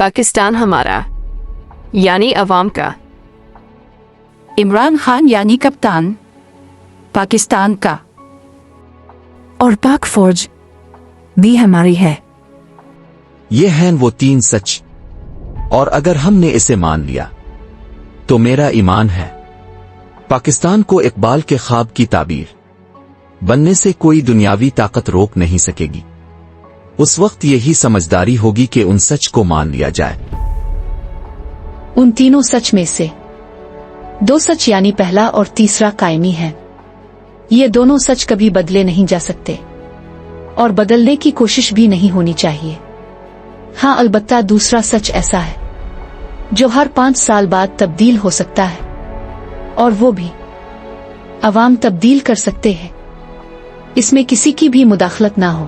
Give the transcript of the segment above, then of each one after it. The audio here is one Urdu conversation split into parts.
پاکستان ہمارا یعنی عوام کا، عمران خان یعنی کپتان پاکستان کا، اور پاک فوج بھی ہماری ہے۔ یہ ہیں وہ تین سچ، اور اگر ہم نے اسے مان لیا تو میرا ایمان ہے پاکستان کو اقبال کے خواب کی تعبیر بننے سے کوئی دنیاوی طاقت روک نہیں سکے گی۔ اس وقت یہی سمجھداری ہوگی کہ ان سچ کو مان لیا جائے۔ ان تینوں سچ میں سے دو سچ یعنی پہلا اور تیسرا قائمی ہے۔ یہ دونوں سچ کبھی بدلے نہیں جا سکتے اور بدلنے کی کوشش بھی نہیں ہونی چاہیے۔ ہاں البتہ دوسرا سچ ایسا ہے جو ہر 5 سال بعد تبدیل ہو سکتا ہے، اور وہ بھی عوام تبدیل کر سکتے ہیں۔ اس میں کسی کی بھی مداخلت نہ ہو،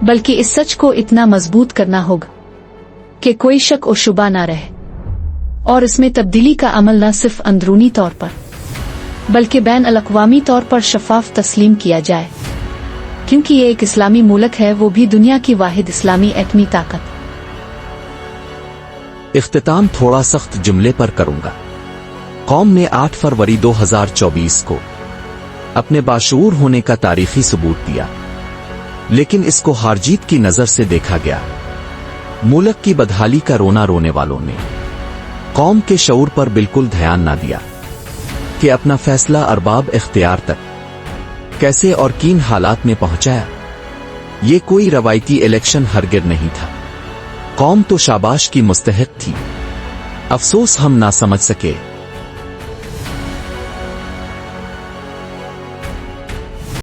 بلکہ اس سچ کو اتنا مضبوط کرنا ہوگا کہ کوئی شک و شبہ نہ رہے، اور اس میں تبدیلی کا عمل نہ صرف اندرونی طور پر بلکہ بین الاقوامی طور پر شفاف تسلیم کیا جائے، کیونکہ یہ ایک اسلامی ملک ہے، وہ بھی دنیا کی واحد اسلامی ایٹمی طاقت۔ اختتام تھوڑا سخت جملے پر کروں گا۔ قوم نے 8 فروری 2024 کو اپنے باشعور ہونے کا تاریخی ثبوت دیا، لیکن اس کو ہار جیت کی نظر سے دیکھا گیا۔ ملک کی بدحالی کا رونا رونے والوں نے قوم کے شعور پر بالکل دھیان نہ دیا کہ اپنا فیصلہ ارباب اختیار تک کیسے اور کن حالات میں پہنچایا۔ یہ کوئی روایتی الیکشن ہرگز نہیں تھا۔ قوم تو شاباش کی مستحق تھی، افسوس ہم نہ سمجھ سکے۔